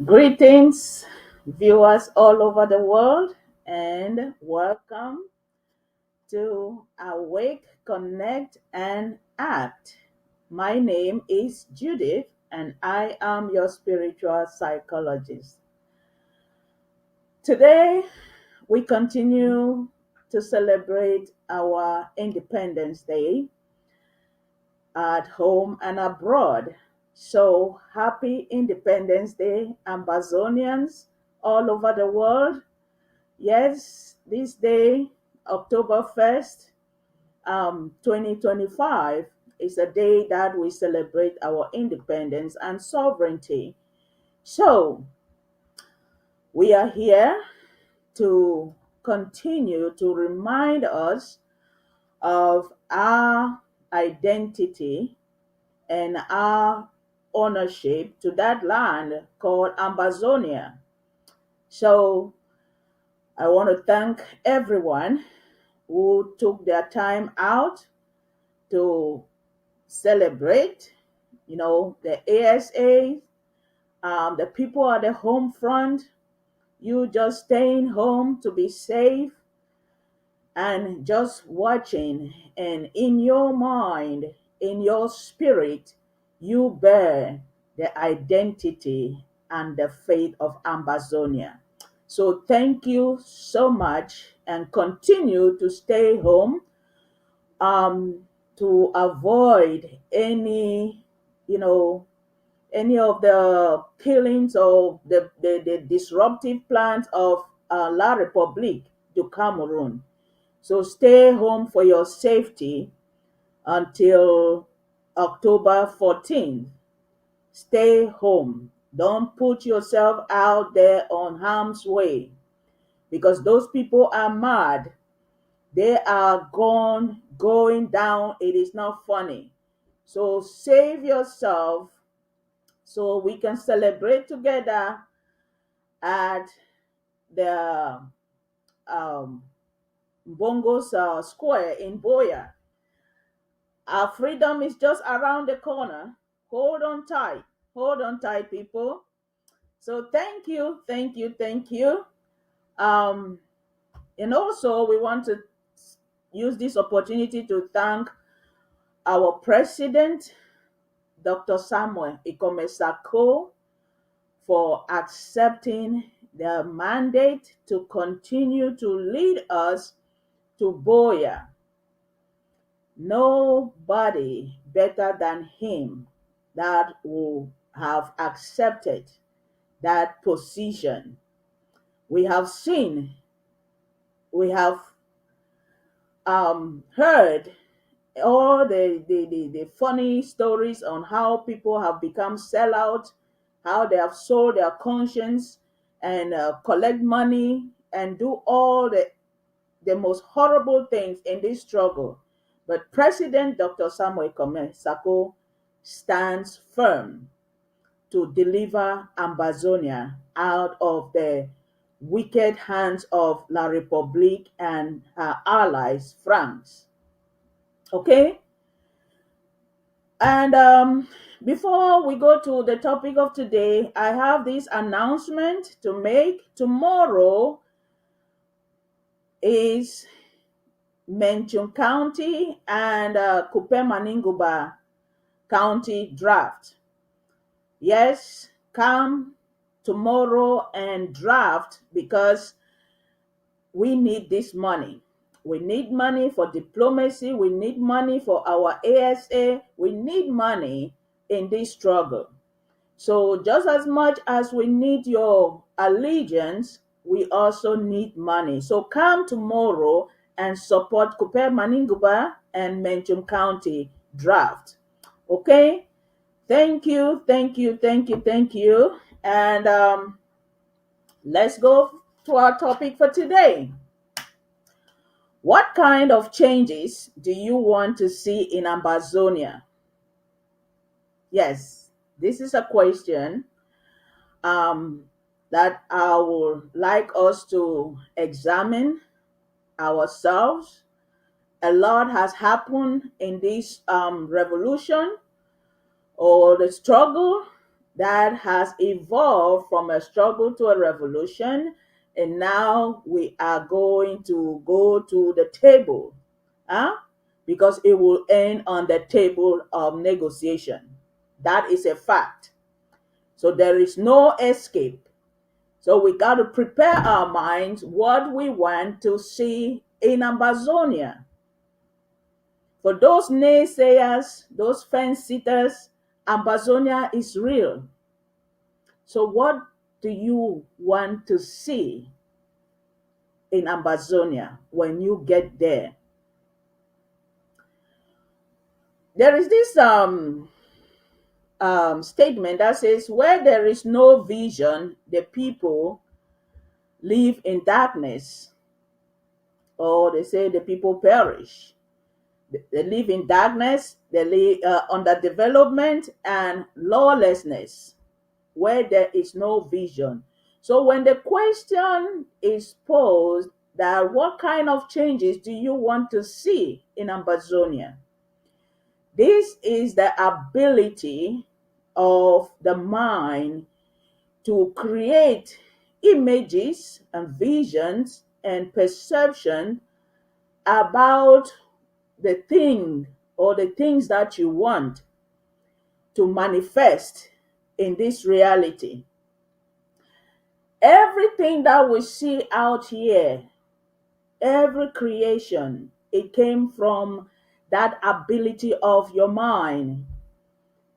Greetings, viewers all over the world, and welcome to Awake, Connect, and Act. My name is Judith, and I am your spiritual psychologist. Today, we continue to celebrate our Independence Day at home and abroad. So happy Independence Day, Ambazonians all over the world. Yes, this day, October 1st, 2025, is a day that we celebrate our independence and sovereignty. So we are here to continue to remind us of our identity and our ownership to that land called Ambazonia. So I want to thank everyone who took their time out to celebrate, the ASA, the people at the home front, you just staying home to be safe and just watching. And in your mind, in your spirit, you bear the identity and the faith of Ambazonia. So thank you so much and continue to stay home um, to avoid you know, any of the killings or the disruptive plans of La République du Cameroon. So stay home for your safety until October 14th. Stay home. Don't put yourself out there on harm's way because those people are mad. They are going down. It is not funny. So save yourself so we can celebrate together at the um, Bongos Square in Boya. Our freedom is just around the corner. Hold on tight. Hold on tight, people. So thank you, thank you, thank you. Um, and also, we want to use this opportunity to thank our president, Dr. Samuel Ikomesako, for accepting the mandate to continue to lead us to Boya. Nobody better than him that will have accepted that position. We have seen, we have heard all the funny stories on how people have become sellout, how they have sold their conscience and collect money and do all the most horrible things in this struggle. But President Dr. Samuel Kome Sako stands firm to deliver Ambazonia out of the wicked hands of La République and her allies, France. Okay? And before we go to the topic of today, I have this announcement to make. Tomorrow is Menchum County and Kupe Maninguba County draft. Yes, come tomorrow and draft because we need this money. We need money for diplomacy. We need money for our ASA. We need money in this struggle. So just as much as we need your allegiance, we also need money. So come tomorrow and support Kupe Maninguba and Menchum County draft. Okay? Thank you, thank you, thank you, thank you. And let's go to our topic for today. What kind of changes do you want to see in Ambazonia? Yes, this is a question um, that I would like us to examine ourselves. A lot has happened in this revolution or the struggle that has evolved from a struggle to a revolution, and now we are going to go to the table, huh? Because it will end on the table of negotiation. That is a fact. So there is no escape. So we got to prepare our minds what we want to see in Ambazonia. For those naysayers, those fence sitters, Ambazonia is real. So what do you want to see in Ambazonia when you get there? There is this statement that says, where there is no vision, the people live in darkness, or they say the people perish. They live in darkness, they live under development and lawlessness, where there is no vision. So when the question is posed that what kind of changes do you want to see in Ambazonia? This is the ability of the mind to create images and visions and perception about the thing or the things that you want to manifest in this reality. Everything that we see out here, every creation, it came from that ability of your mind,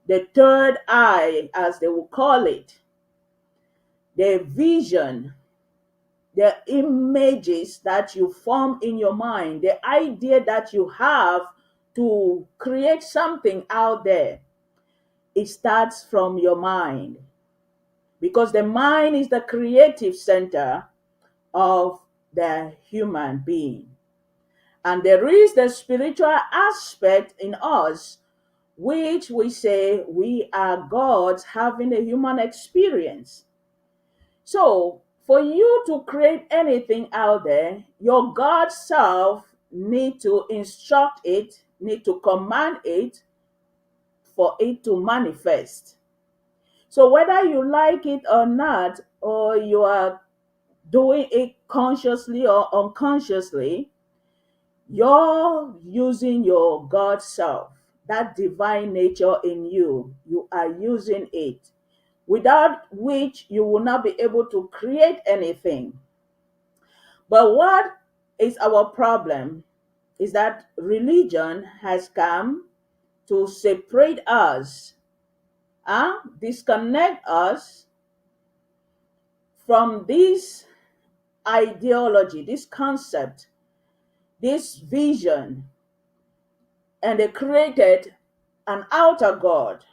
the third eye, as they will call it, the vision, the images that you form in your mind, the idea that you have to create something out there. It starts from your mind, because the mind is the creative center of the human being. And there is the spiritual aspect in us, which we say we are gods having a human experience. So, for you to create anything out there, your God self need to instruct it, need to command it for it to manifest. So whether you like it or not, or you are doing it consciously or unconsciously, you're using your God self, that divine nature in you. You are using it, without which you will not be able to create anything. But what is our problem is that religion has come to separate us, disconnect us from this ideology, this concept, this vision, and they created an outer God.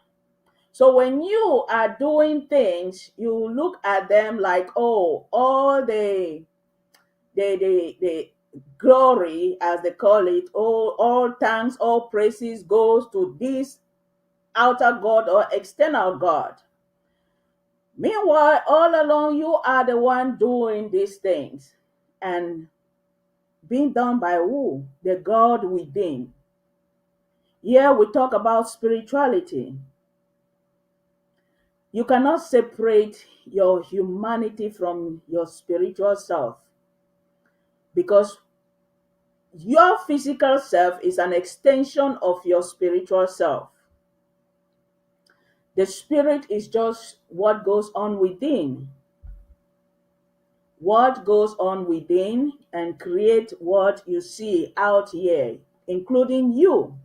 So when you are doing things, you look at them like, oh, all the glory, as they call it, all thanks, all praises goes to this outer God or external God. Meanwhile, all along, you are the one doing these things. And being done by who? The God within. Here we talk about spirituality. You cannot separate your humanity from your spiritual self, because your physical self is an extension of your spiritual self. The spirit is just what goes on within. What goes on within and create what you see out here, including you.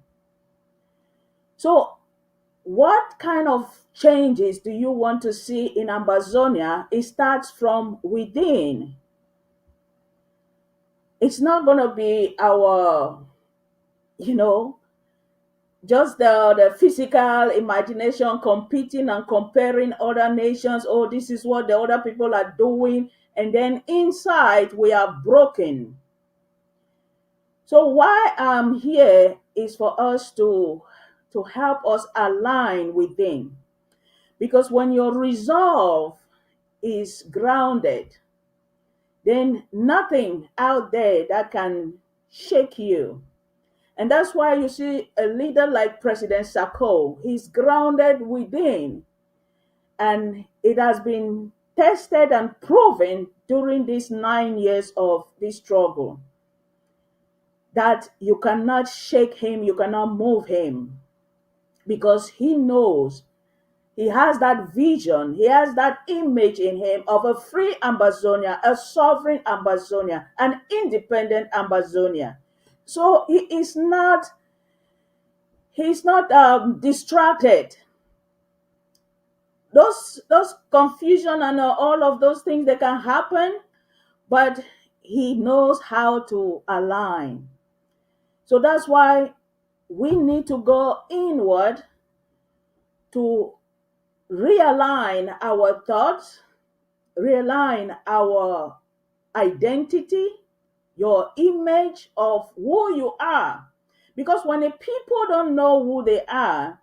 So what kind of changes do you want to see in Ambazonia? It starts from within. It's not going to be our, you know, just the physical imagination competing and comparing other nations. Oh, this is what the other people are doing. And then inside, we are broken. So why I'm here is for us to help us align within. Because when your resolve is grounded, then nothing out there that can shake you. And that's why you see a leader like President Sarko, he's grounded within. And it has been tested and proven during these 9 years of this struggle that you cannot shake him, you cannot move him, because he knows, he has that vision, he has that image in him of a free Ambazonia, a sovereign Ambazonia, an independent Ambazonia. So he's not distracted. Those confusion and all of those things, they can happen, but he knows how to align. So that's why we need to go inward to realign our thoughts, realign our identity, your image of who you are. Because when the people don't know who they are,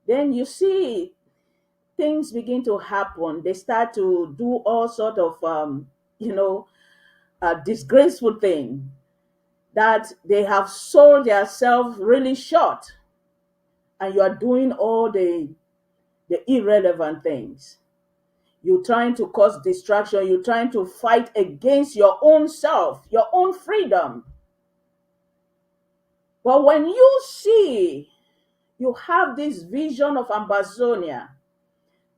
then you see things begin to happen. They start to do all sort of, disgraceful thing that they have sold themselves really short, and you are doing all the irrelevant things. You're trying to cause distraction. You're trying to fight against your own self, your own freedom. But when you see, you have this vision of Ambazonia,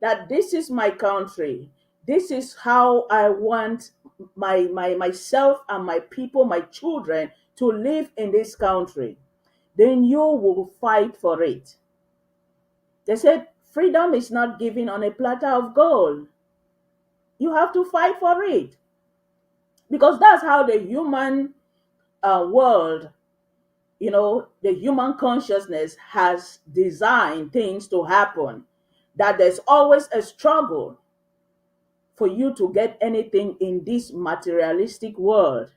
that this is my country, this is how I want myself and my people, my children, to live in this country, then you will fight for it. They said freedom is not given on a platter of gold. You have to fight for it, because that's how the human world, the human consciousness has designed things to happen, that there's always a struggle for you to get anything in this materialistic world.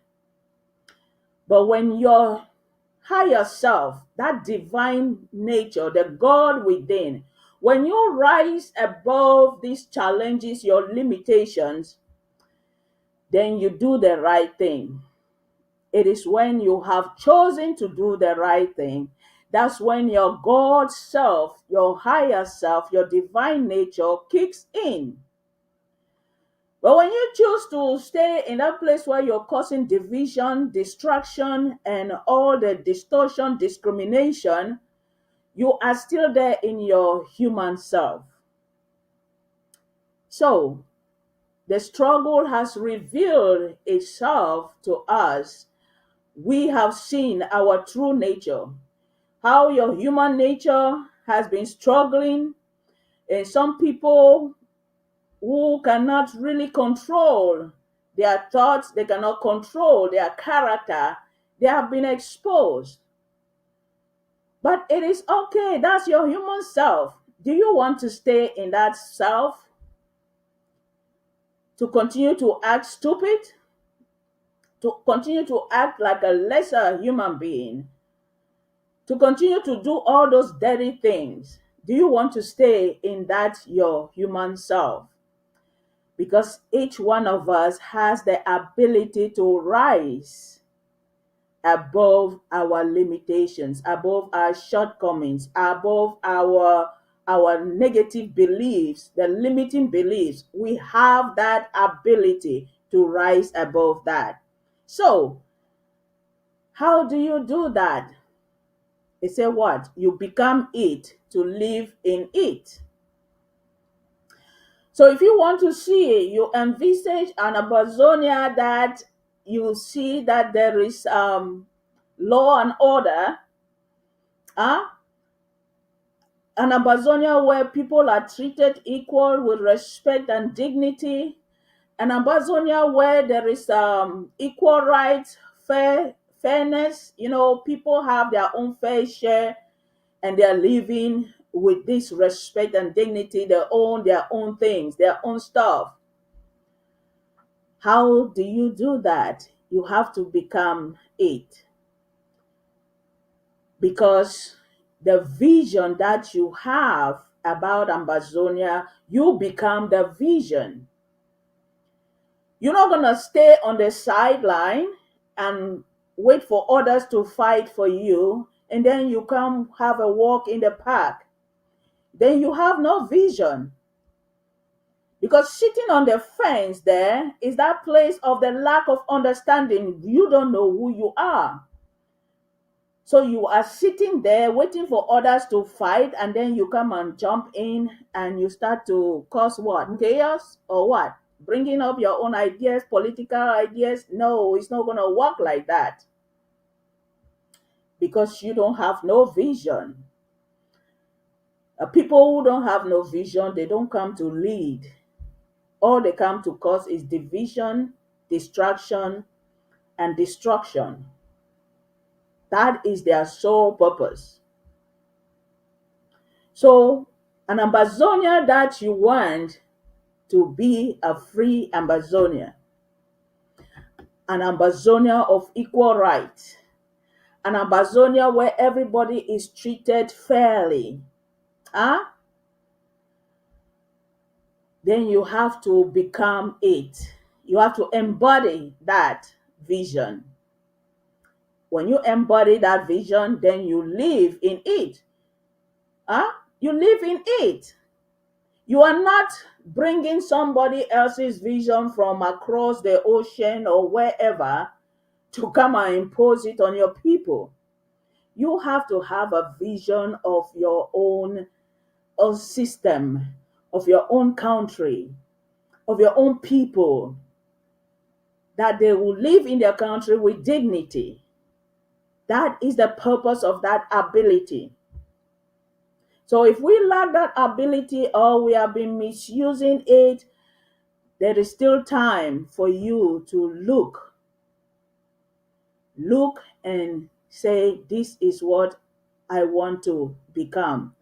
But when your higher self, that divine nature, the God within, when you rise above these challenges, your limitations, then you do the right thing. It is when you have chosen to do the right thing, that's when your God self, your higher self, your divine nature kicks in. But when you choose to stay in that place where you're causing division, distraction, and all the distortion, discrimination, you are still there in your human self. So the struggle has revealed itself to us. We have seen our true nature, how your human nature has been struggling, and some people who cannot really control their thoughts, they cannot control their character, they have been exposed. But it is okay, that's your human self. Do you want to stay in that self, to continue to act stupid, to continue to act like a lesser human being, to continue to do all those dirty things? Do you want to stay in that your human self? Because each one of us has the ability to rise above our limitations, above our shortcomings, above our negative beliefs, the limiting beliefs. We have that ability to rise above that. So, how do you do that? They say what? You become it to live in it. So if you want to see, you envisage an Ambazonia that you see that there is law and order, uh, an Ambazonia where people are treated equal with respect and dignity, an Ambazonia where there is equal rights, fairness, people have their own fair share, and they're living with this respect and dignity. They own their own things, their own stuff. How do you do that? You have to become it. Because the vision that you have about Ambazonia, you become the vision. You're not going to stay on the sideline and wait for others to fight for you, and then you come have a walk in the park. Then you have no vision. Because sitting on the fence there is that place of the lack of understanding. You don't know who you are. So you are sitting there waiting for others to fight, and then you come and jump in and you start to cause what? Chaos or what? Bringing up your own ideas, political ideas. No, it's not going to work like that because you don't have no vision. People who don't have no vision, they don't come to lead. All they come to cause is division, distraction, and destruction. That is their sole purpose. So, an Ambazonia that you want to be a free Ambazonia, an Ambazonia of equal rights, an Ambazonia where everybody is treated fairly, huh? Then you have to become it. You have to embody that vision. When you embody that vision, then you live in it. Huh? You live in it. You are not bringing somebody else's vision from across the ocean or wherever to come and impose it on your people. You have to have a vision of your own system, of your own country, of your own people, that they will live in their country with dignity. That is the purpose of that ability. So if we lack that ability or we have been misusing it, there is still time for you to look and say, this is what I want to become.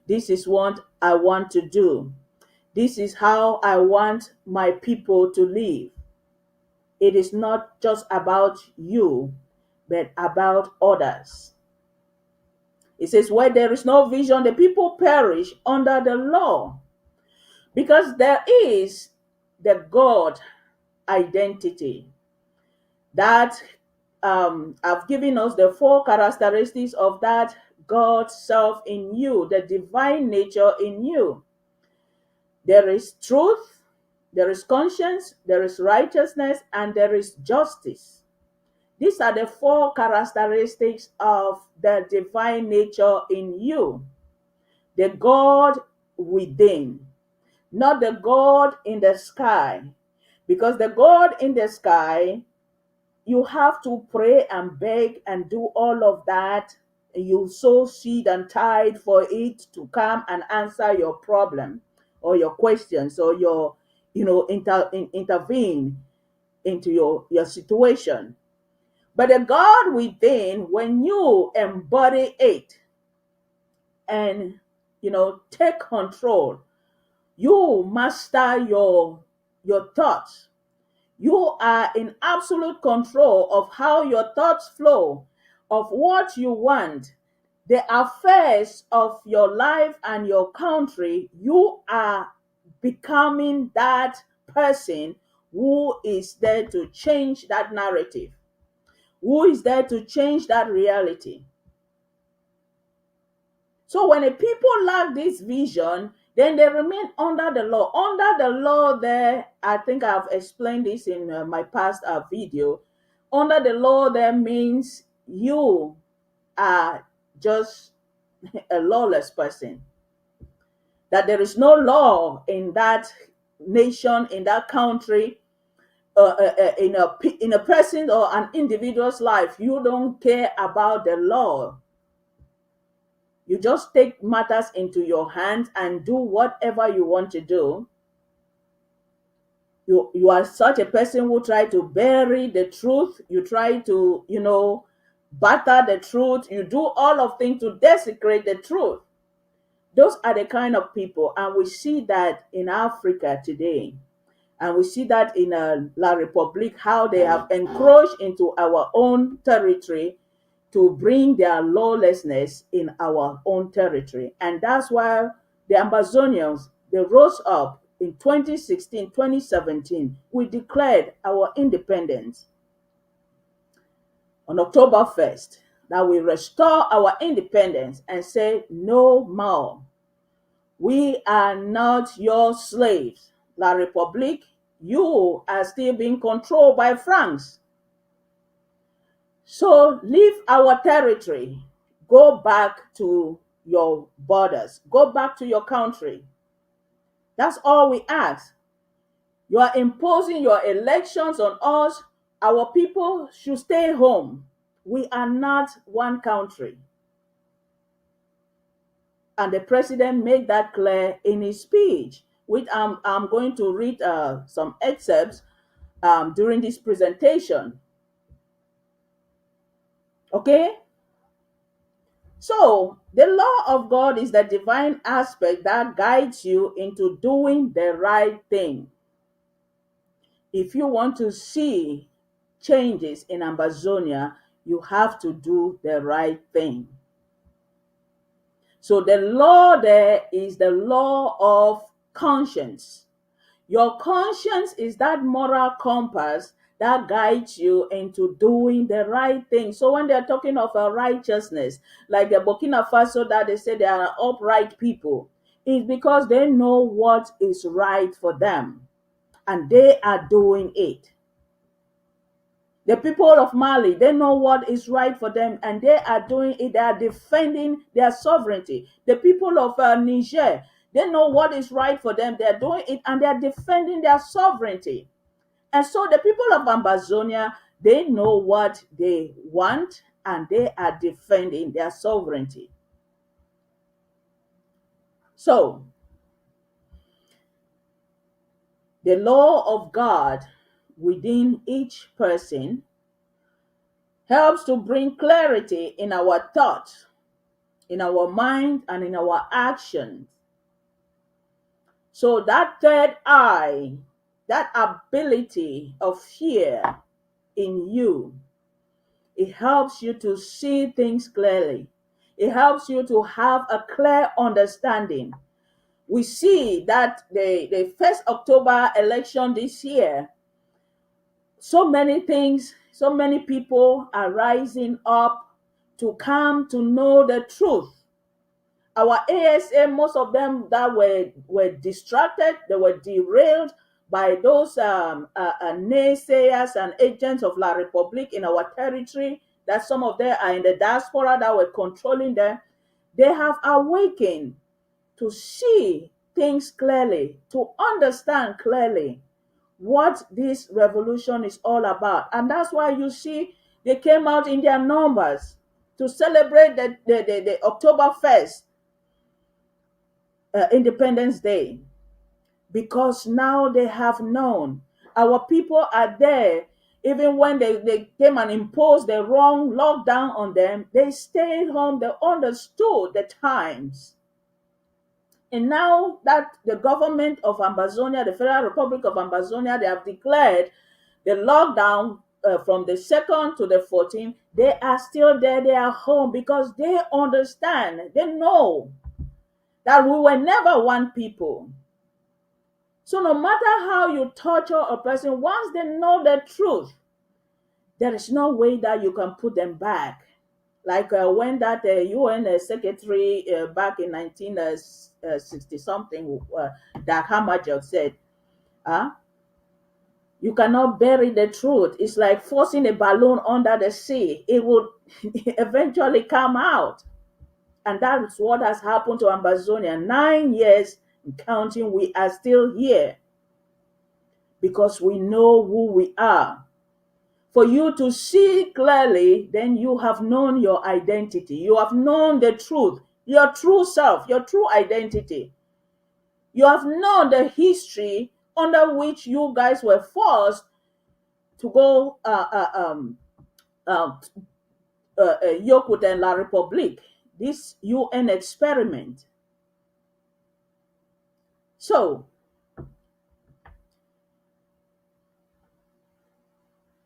This is what I want to do. This is how I want my people to live. It is not just about you, but about others. It says, where there is no vision, the people perish under the law. Because there is the God identity that have given us the four characteristics of that God self in you, the divine nature in you. There is truth, there is conscience, there is righteousness, and there is justice. These are the four characteristics of the divine nature in you. The God within, not the God in the sky. Because the God in the sky, you have to pray and beg and do all of that. You sow seed and tithe for it to come and answer your problem or your questions or your, intervene into your situation. But the God within, when you embody it and, take control, you master your thoughts. You are in absolute control of how your thoughts flow, of what you want, the affairs of your life and your country. You are becoming that person who is there to change that narrative, who is there to change that reality. So when a people lack this vision, then they remain under the law. Under the law there, I think I've explained this in my past video. Under the law there means you are just a lawless person. That there is no law in that nation, in that country, in a person or an individual's life. You don't care about the law. You just take matters into your hands and do whatever you want to do. You are such a person who try to bury the truth. You try to, butter the truth. You do all of things to desecrate the truth. Those are the kind of people. And we see that in Africa today. And we see that in La Republique, how they have encroached into our own territory to bring their lawlessness in our own territory. And that's why the Ambazonians, they rose up in 2016, 2017. We declared our independence on October 1st, that we restore our independence and say, no more. We are not your slaves. La République, you are still being controlled by France. So leave our territory. Go back to your borders. Go back to your country. That's all we ask. You are imposing your elections on us. Our people should stay home. We are not one country. And the president made that clear in his speech, which I'm going to read some excerpts during this presentation. Okay? So, the law of God is the divine aspect that guides you into doing the right thing. If you want to see changes in Ambazonia, you have to do the right thing. So the law there is the law of conscience. Your conscience is that moral compass that guides you into doing the right thing. So when they're talking of a righteousness, like the Burkina Faso that they say they are upright people, it's because they know what is right for them and they are doing it. The people of Mali, they know what is right for them and they are doing it. They are defending their sovereignty. The people of Niger, they know what is right for them. They are doing it and they are defending their sovereignty. And so the people of Ambazonia, they know what they want and they are defending their sovereignty. So, the law of God within each person helps to bring clarity in our thoughts, in our mind, and in our actions. So that third eye, that ability of fear in you, it helps you to see things clearly. It helps you to have a clear understanding. We see that the 1st October election this year, so many things, so many people are rising up to come to know the truth. Our ASA, most of them that were distracted, they were derailed by those naysayers and agents of La République in our territory, that some of them are in the diaspora that were controlling them. They have awakened to see things clearly, to understand clearly what this revolution is all about. And that's why you see they came out in their numbers to celebrate the October 1st Independence Day, because now they have known. Our people are there. Even when they came and imposed the wrong lockdown on them, they stayed home. They understood the times. And now that the government of Ambazonia, the Federal Republic of Ambazonia, they have declared the lockdown from the 2nd to the 14th, they are still there. They are home because they understand. They know that we were never one people. So no matter how you torture a person, once they know the truth, there is no way that you can put them back. Like when that UN secretary back in 1960 something, Dag Hammarskjöld said, you cannot bury the truth. It's like forcing a balloon under the sea. It will eventually come out. And that's what has happened to Ambazonia. 9 years counting, we are still here because we know who we are. For you to see clearly, then you have known your identity. You have known the truth, your true self, your true identity. You have known the history under which you guys were forced to go Yokut and La République, this UN experiment. So,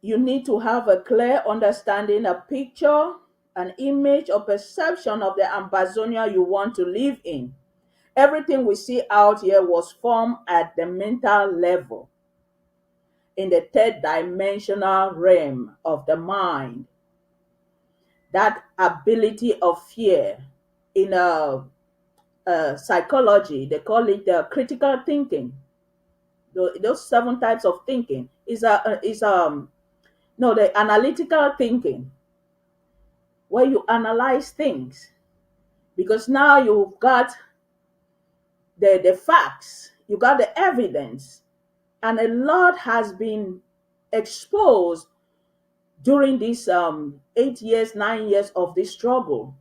you need to have a clear understanding, a picture, an image, or perception of the Ambazonia you want to live in. Everything we see out here was formed at the mental level, in the third dimensional realm of the mind. That ability of fear, in psychology, they call it critical thinking. Those seven types of thinking is no, the analytical thinking, where you analyze things, because now you've got the facts, you got the evidence, and a lot has been exposed during these 8 years, 9 years of this struggle.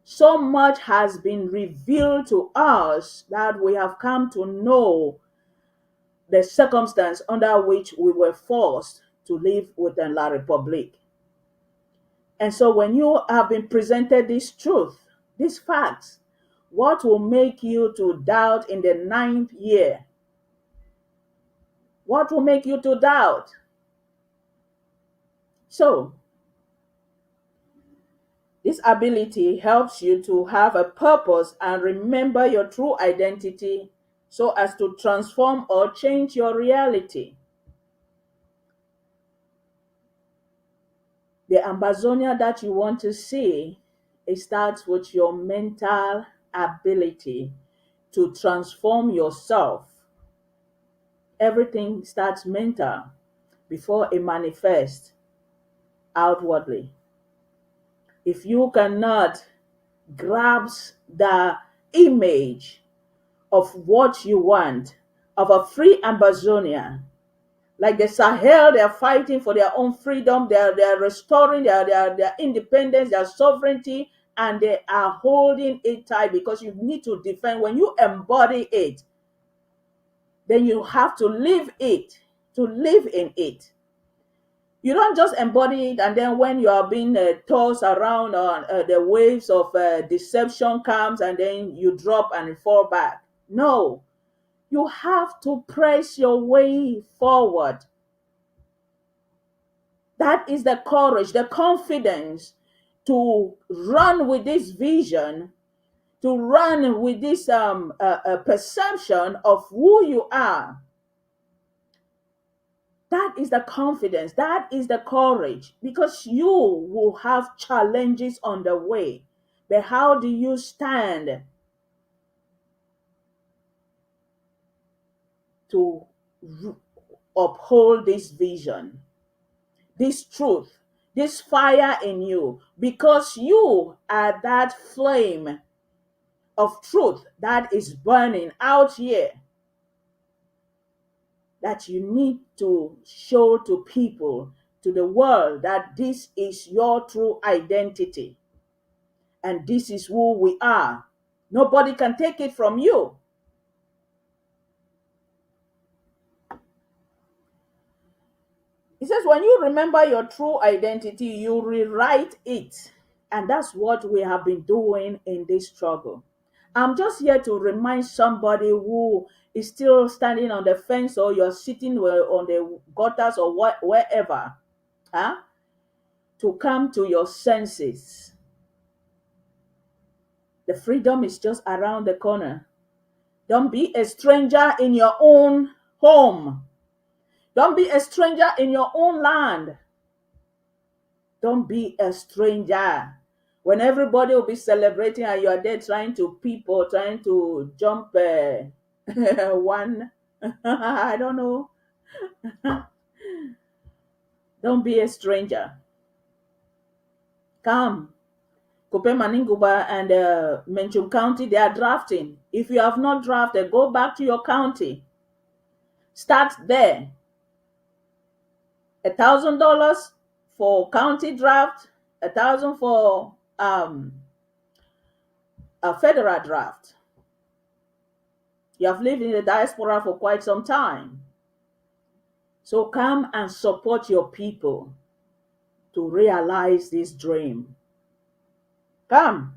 So much has been revealed to us that we have come to know the circumstance under which we were forced to live within La Republique. And so when you have been presented this truth, these facts, what will make you to doubt in the ninth year? What will make you to doubt? So, this ability helps you to have a purpose and remember your true identity so as to transform or change your reality. The Ambazonia that you want to see, it starts with your mental ability to transform yourself. Everything starts mental before it manifests outwardly. If you cannot grasp the image of what you want, of a free Ambazonia, like the Sahel, they are fighting for their own freedom, they are restoring their independence, their sovereignty, and they are holding it tight because you need to defend. When you embody it, then you have to live it, to live in it. You don't just embody it, and then when you are being tossed around on the waves of deception comes, and then you drop and fall back. No, you have to press your way forward. That is the courage, the confidence to run with this vision, to run with this perception of who you are. That is the confidence, that is the courage, because you will have challenges on the way. But how do you stand to uphold this vision, this truth, this fire in you? Because you are that flame of truth that is burning out here, that you need to show to people, to the world, that this is your true identity and this is who we are. Nobody can take it from you. It says, when you remember your true identity, you rewrite it. And that's what we have been doing in this struggle. I'm just here to remind somebody who is still standing on the fence, or you're sitting on the gutters or wherever, huh? To come to your senses. The freedom is just around the corner. Don't be a stranger in your own home. Don't be a stranger in your own land. Don't be a stranger. When everybody will be celebrating and you are there trying to peep or trying to jump one, I don't know. Don't be a stranger. Come. Kupe Maninguba and Menchum County, they are drafting. If you have not drafted, go back to your county. Start there. $1,000 for county draft, 1,000 for a federal draft. You have lived in the diaspora for quite some time. So come and support your people to realize this dream. Come.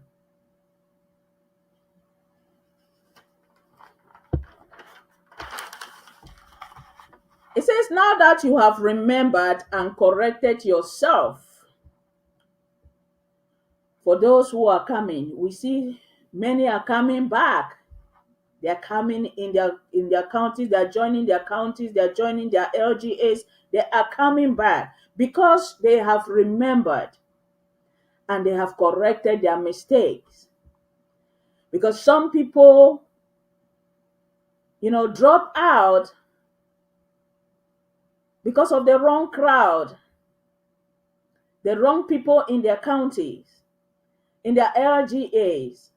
It says, now that you have remembered and corrected yourself, for those who are coming, we see many are coming back. They're coming in their counties, they're joining their counties, they're joining their LGAs, they are coming back because they have remembered and they have corrected their mistakes. Because some people, drop out because of the wrong crowd, the wrong people in their counties, in their LGAs,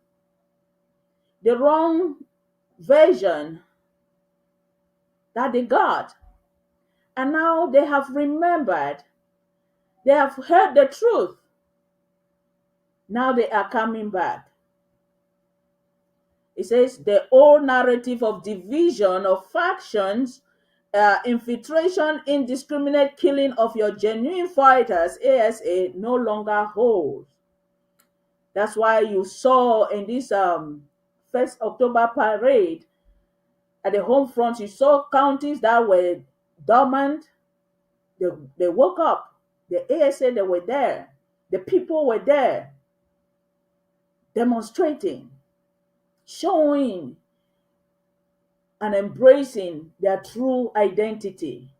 the wrong version that they got. And now they have remembered, they have heard the truth. Now they are coming back. It says the old narrative of division, of factions, infiltration, indiscriminate killing of your genuine fighters, ASA, no longer holds. That's why you saw in this 1st October parade at the home front, you saw counties that were dormant. They woke up. The ASA, they were there. The people were there demonstrating, showing and embracing their true identity.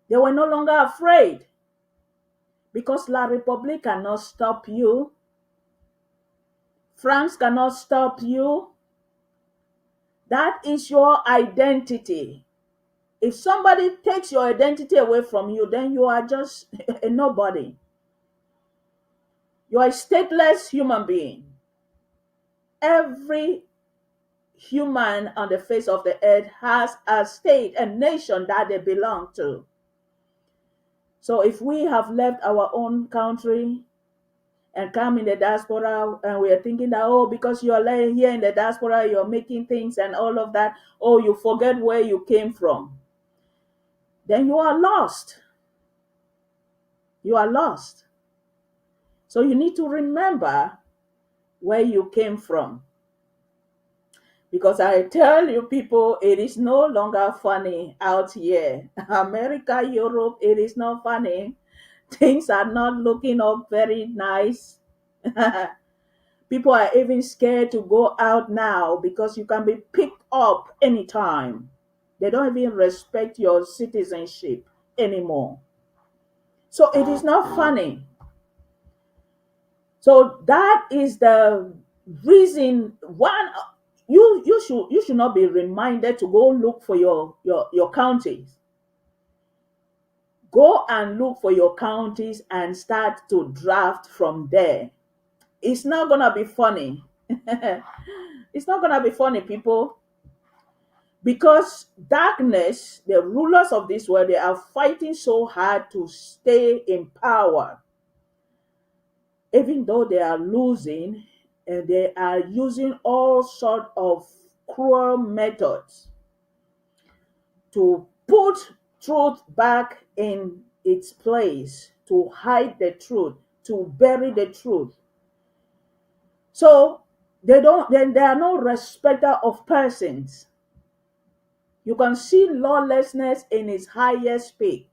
They were no longer afraid because La République cannot stop you. France cannot stop you. That is your identity. If somebody takes your identity away from you, then you are just a nobody. You are a stateless human being. Every human on the face of the earth has a state, a nation that they belong to. So if we have left our own country and come in the diaspora and we are thinking that, oh, because you are here in the diaspora, you're making things and all of that, oh, you forget where you came from, then you are lost. You are lost. So you need to remember where you came from. Because I tell you people, it is no longer funny out here. America, Europe, it is not funny. Things are not looking up very nice. People are even scared to go out now because you can be picked up anytime. They don't even respect your citizenship anymore. So it is not funny. So that is the reason one you should not be reminded to go look for your counties. Go and look for your counties and start to draft from there. It's not gonna be funny. It's not gonna be funny, people, because darkness, the rulers of this world, they are fighting so hard to stay in power. Even though they are losing, and they are using all sort of cruel methods to put truth back in its place, to hide the truth, to bury the truth. So they are no respecter of persons. You can see lawlessness in its highest peak.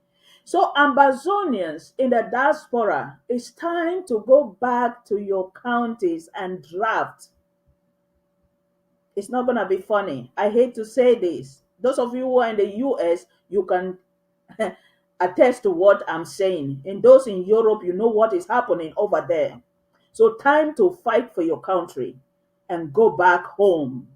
So, Ambazonians in the diaspora, it's time to go back to your counties and draft. It's not going to be funny. I hate to say this. Those of you who are in the US, you can attest to what I'm saying. And those in Europe, you know what is happening over there. So, time to fight for your country and go back home.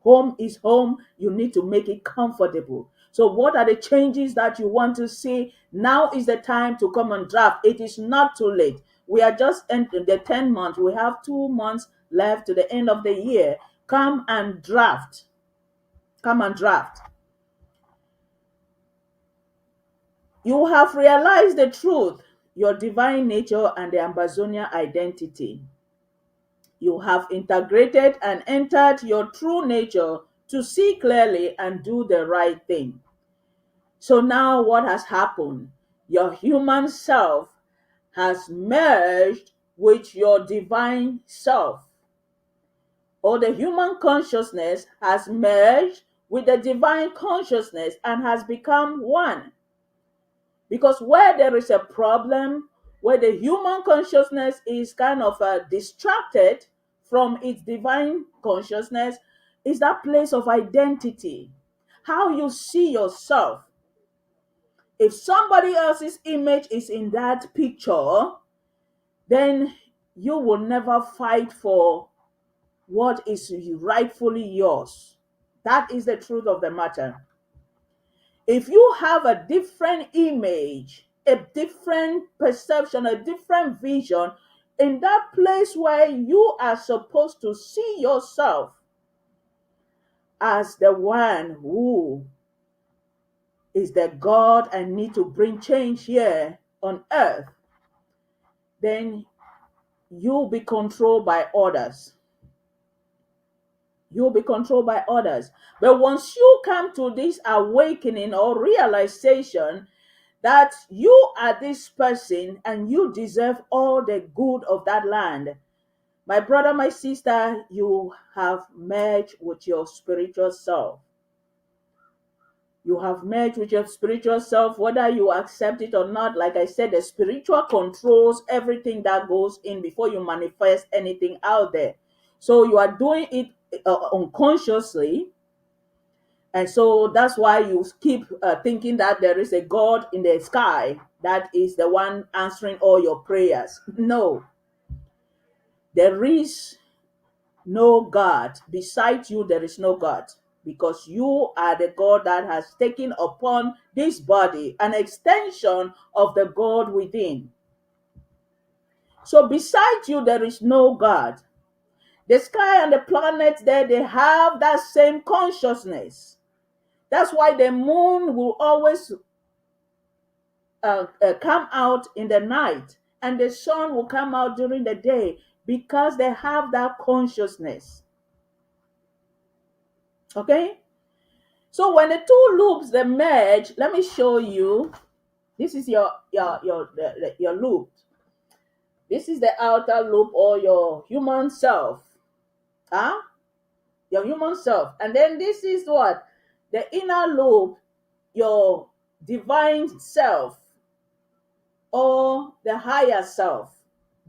Home is home. You need to make it comfortable. So what are the changes that you want to see? Now is the time to come and draft. It is not too late. We are just entering the 10 months. We have 2 months left to the end of the year. Come and draft. Come and draft. You have realized the truth, your divine nature and the Ambazonia identity. You have integrated and entered your true nature to see clearly and do the right thing. So now what has happened? Your human self has merged with your divine self. Or the human consciousness has merged with the divine consciousness and has become one. Because where there is a problem, where the human consciousness is kind of distracted from its divine consciousness, is that place of identity. How you see yourself. If somebody else's image is in that picture, then you will never fight for what is rightfully yours. That is the truth of the matter. If you have a different image, a different perception, a different vision, in that place where you are supposed to see yourself as the one who is the God and need to bring change here on earth, then you'll be controlled by others. You'll be controlled by others. But once you come to this awakening or realization that you are this person and you deserve all the good of that land, my brother, my sister, you have merged with your spiritual self. You have merged with your spiritual self, whether you accept it or not. Like I said, the spiritual controls everything that goes in before you manifest anything out there. So you are doing it unconsciously. And so that's why you keep thinking that there is a God in the sky that is the one answering all your prayers. No, there is no God. Besides you, there is no God. Because you are the God that has taken upon this body an extension of the God within. So besides you, there is no God. The sky and the planets there, they have that same consciousness. That's why the moon will always come out in the night and the sun will come out during the day, because they have that consciousness. Okay? So when the two loops they merge, let me show you. This is your loop. This is the outer loop, or your human self. Huh? Your human self. And then this is what? The inner loop, your divine self, or the higher self,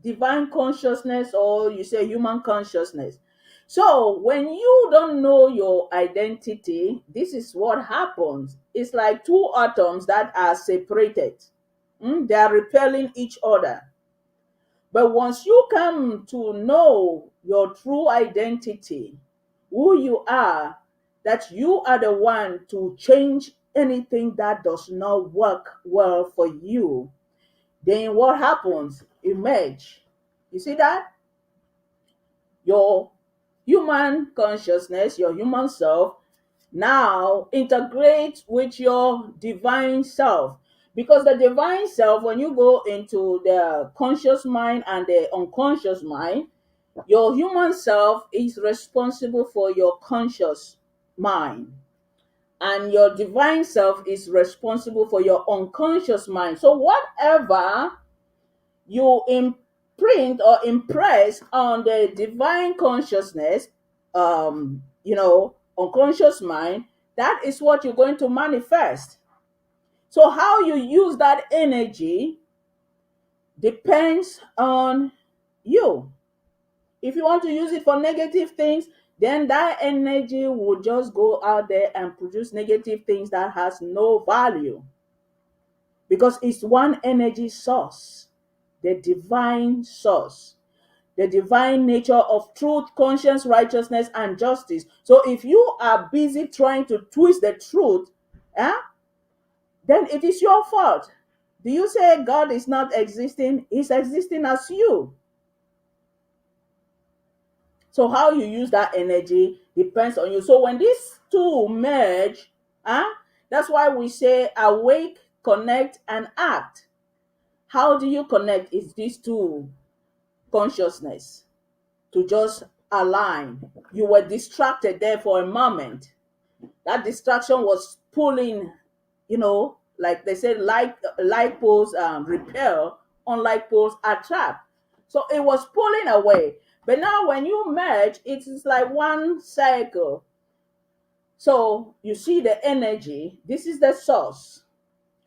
divine consciousness, or you say human consciousness. So when you don't know your identity, this is what happens. It's like two atoms that are separated. They are repelling each other. But once you come to know your true identity, who you are, that you are the one to change anything that does not work well for you, then what happens? Emerge. You see that? Your human consciousness, your human self, now integrates with your divine self. Because the divine self, when you go into the conscious mind and the unconscious mind, your human self is responsible for your conscious mind. And your divine self is responsible for your unconscious mind. So whatever you imprint or impress on the divine consciousness, unconscious mind, that is what you're going to manifest. So how you use that energy depends on you. If you want to use it for negative things, then that energy will just go out there and produce negative things that has no value, because it's one energy source, the divine source, the divine nature of truth, conscience, righteousness, and justice. So if you are busy trying to twist the truth, then it is your fault. Do you say God is not existing? He's existing as you. So how you use that energy depends on you. So when these two merge, that's why we say awake, connect, and act. How do you connect? It's these two consciousness to just align. You were distracted there for a moment. That distraction was pulling, like they said, like poles repel, unlike poles attract. So it was pulling away. But now when you merge, it is like one cycle. So you see the energy. This is the source.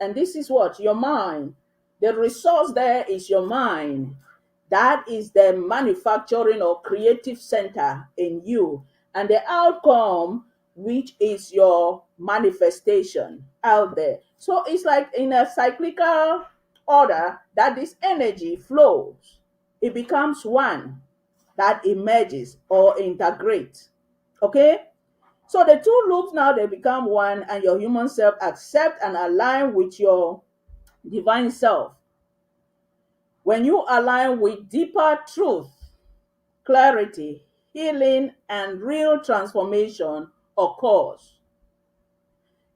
And this is what? Your mind. The resource there is your mind. That is the manufacturing or creative center in you. And the outcome, which is your manifestation out there. So it's like in a cyclical order that this energy flows. It becomes one that emerges or integrates. Okay? So the two loops now they become one, and your human self accept and align with your divine self. When you align with deeper truth, clarity, healing, and real transformation occurs.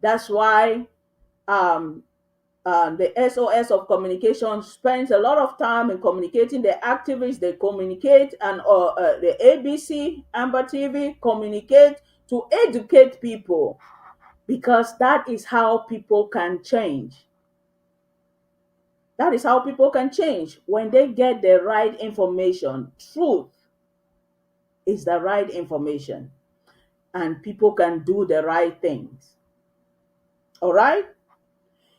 That's why um, the SOS of communication spends a lot of time in communicating. The activists they communicate, and the ABC Amba TV communicate to educate people, because that is how people can change. That is how people can change when they get the right information. Truth is the right information, and people can do the right things. All right?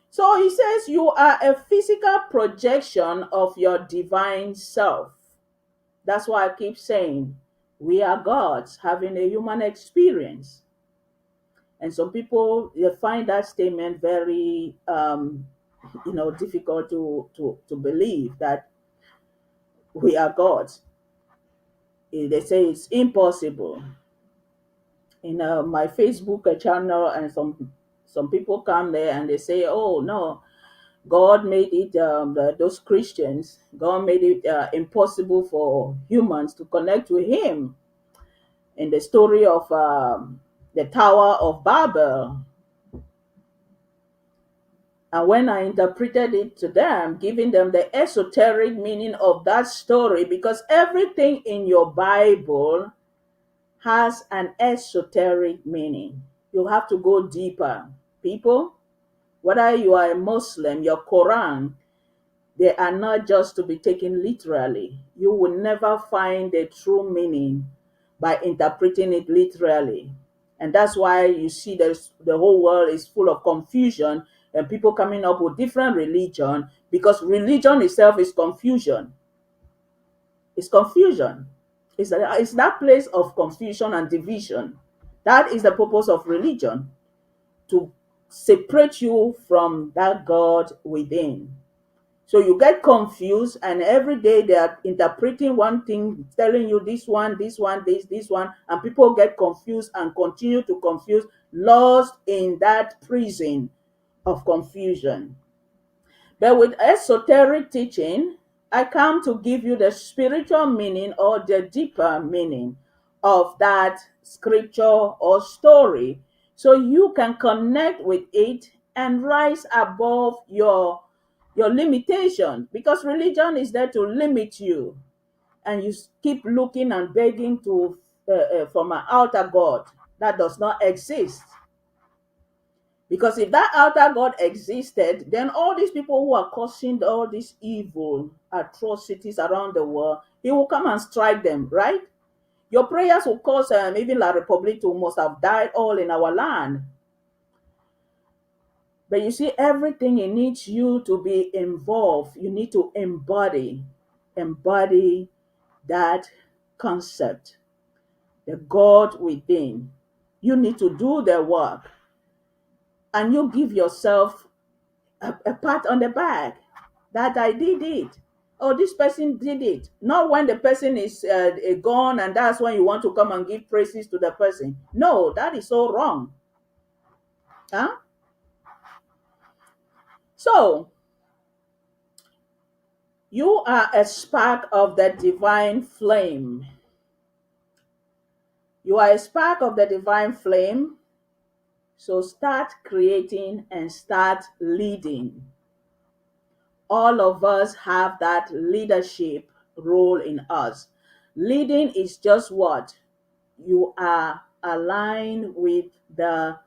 So he says you are a physical projection of your divine self. That's why I keep saying we are gods having a human experience. And some people they find that statement very difficult to believe that we are gods. They say it's impossible. In my Facebook channel, and some people come there and they say, "Oh no, God made it, those Christians, God made it impossible for humans to connect with Him." In the story of the Tower of Babel. And when I interpreted it to them, giving them the esoteric meaning of that story, because everything in your Bible has an esoteric meaning. You have to go deeper. People, whether you are a Muslim, your Quran, they are not just to be taken literally. You will never find the true meaning by interpreting it literally. And that's why you see the whole world is full of confusion and people coming up with different religion, because religion itself is confusion. It's confusion. It's that place of confusion and division. That is the purpose of religion, to separate you from that God within. So you get confused, and every day they are interpreting one thing, telling you this one, this one, and people get confused and continue to confuse, lost in that prison of confusion. But with esoteric teaching, I come to give you the spiritual meaning or the deeper meaning of that scripture or story, so you can connect with it and rise above your limitation, because religion is there to limit you, and you keep looking and begging to from an outer god that does not exist. Because if that outer God existed, then all these people who are causing all these evil atrocities around the world, he will come and strike them, right? Your prayers will cause even La Republic to must have died all in our land. But you see, everything it needs you to be involved. You need to embody that concept, the God within. You need to do the work, and you give yourself a pat on the back that I did it. Oh, this person did it. Not when the person is gone, and that's when you want to come and give praises to the person. No, that is so wrong. Huh? So, you are a spark of the divine flame. You are a spark of the divine flame. So, start creating and start leading. All of us have that leadership role in us. Leading is just what? You are aligned with the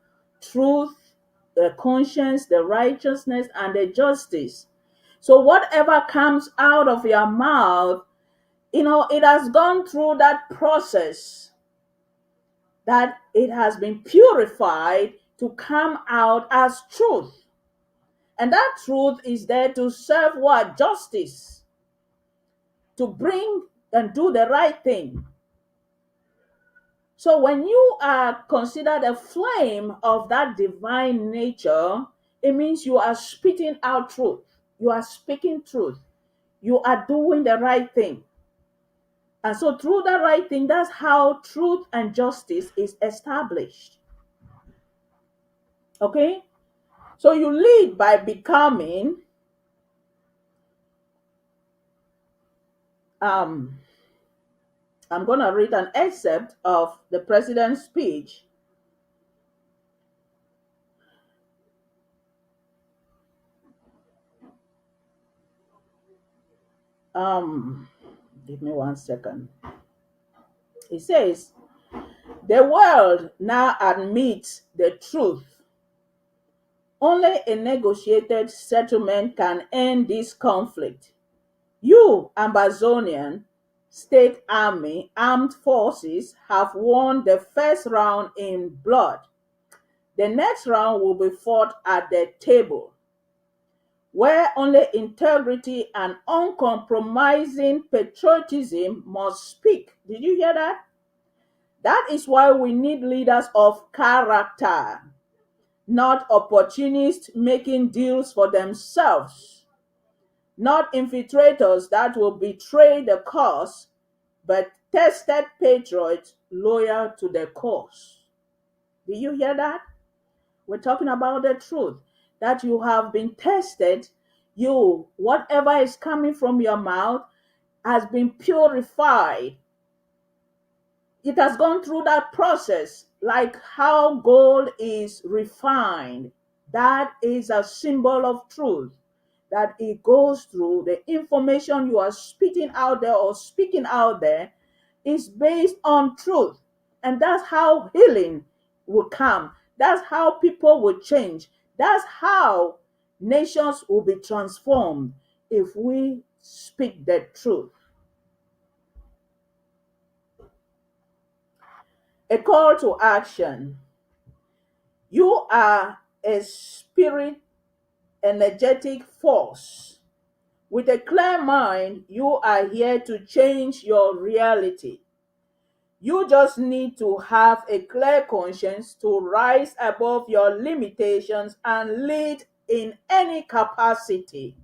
truth, the conscience, the righteousness, and the justice. So whatever comes out of your mouth, it has gone through that process, that it has been purified to come out as truth. And that truth is there to serve what? Justice, to bring and do the right thing. So when you are considered a flame of that divine nature, it means you are spitting out truth. You are speaking truth. You are doing the right thing. And so, through that right thing, that's how truth and justice is established. Okay? So, you lead by becoming, um, I'm going to read an excerpt of the president's speech. Um, Give me 1 second. It says, the world now admits the truth. Only a negotiated settlement can end this conflict. You, Ambazonian State Army Armed Forces, have won the first round in blood. The next round will be fought at the table, where only integrity and uncompromising patriotism must speak. Did you hear that? That is why we need leaders of character, not opportunists making deals for themselves, not infiltrators that will betray the cause, but tested patriots loyal to the cause. Do you hear that? We're talking about the truth, that you have been tested. You, whatever is coming from your mouth, has been purified. It has gone through that process, like how gold is refined. That is a symbol of truth, that it goes through the information you are spitting out there or speaking out there is based on truth. And that's how healing will come. That's how people will change. That's how nations will be transformed if we speak the truth. A call to action. You are a spirit energetic force. With a clear mind, you are here to change your reality. You just need to have a clear conscience to rise above your limitations and lead in any capacity.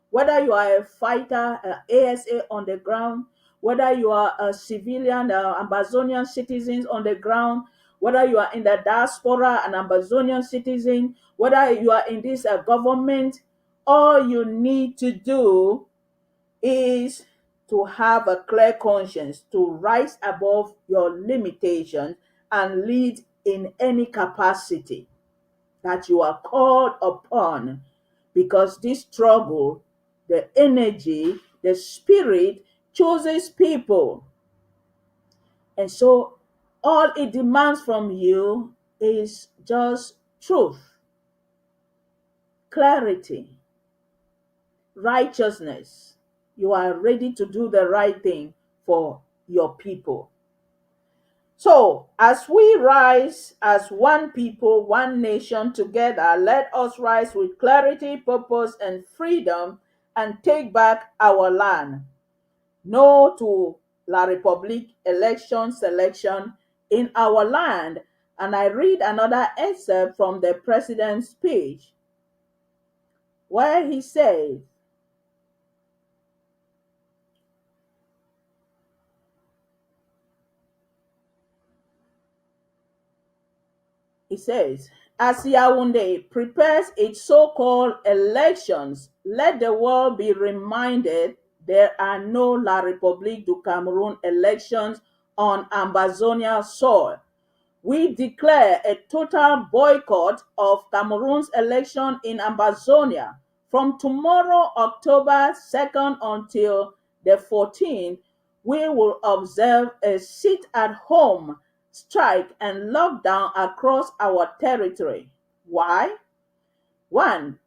Whether you are a fighter, ASA on the ground, whether you are a civilian, Ambazonian citizens on the ground, whether you are in the diaspora, an Ambazonian citizen, whether you are in this government, all you need to do is to have a clear conscience, to rise above your limitations and lead in any capacity that you are called upon, because this struggle, the energy, the spirit chooses people. And so all it demands from you is just truth, clarity, righteousness. You are ready to do the right thing for your people. So, as we rise as one people, one nation together, let us rise with clarity, purpose, and freedom and take back our land. No to La République election selection in our land. And I read another excerpt from the president's speech where he says, as Yaoundé prepares its so-called elections, let the world be reminded there are no La République du Cameroon elections on Ambazonia soil. We declare a total boycott of Cameroon's election in Ambazonia from tomorrow, October 2nd until the 14th. We will observe a sit-at-home strike and lockdown across our territory. Why? One,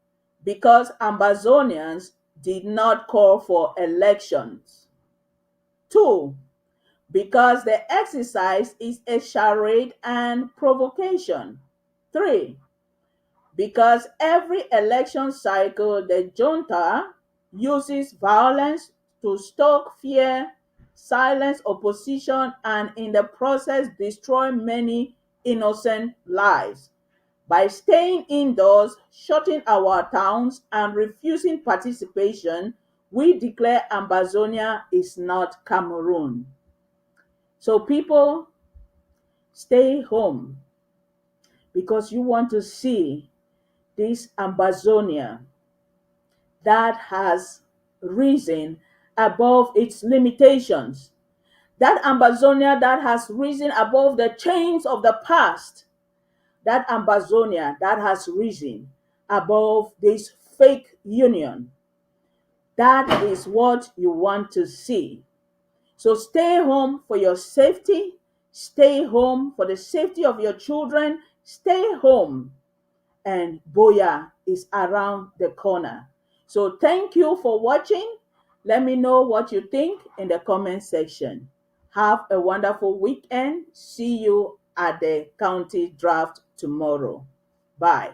because Ambazonians did not call for elections. Two, because the exercise is a charade and provocation. Three, because every election cycle the junta uses violence to stoke fear, silence opposition, and in the process destroy many innocent lives. By staying indoors, shutting our towns, and refusing participation, We declare Ambazonia is not Cameroon. So people, stay home because you want to see this Ambazonia that has risen above its limitations. That Ambazonia that has risen above the chains of the past. That Ambazonia that has risen above this fake union. That is what you want to see. So stay home for your safety. Stay home for the safety of your children. Stay home. And Boya is around the corner. So thank you for watching. Let me know what you think in the comment section. Have a wonderful weekend. See you at the county draft tomorrow. Bye.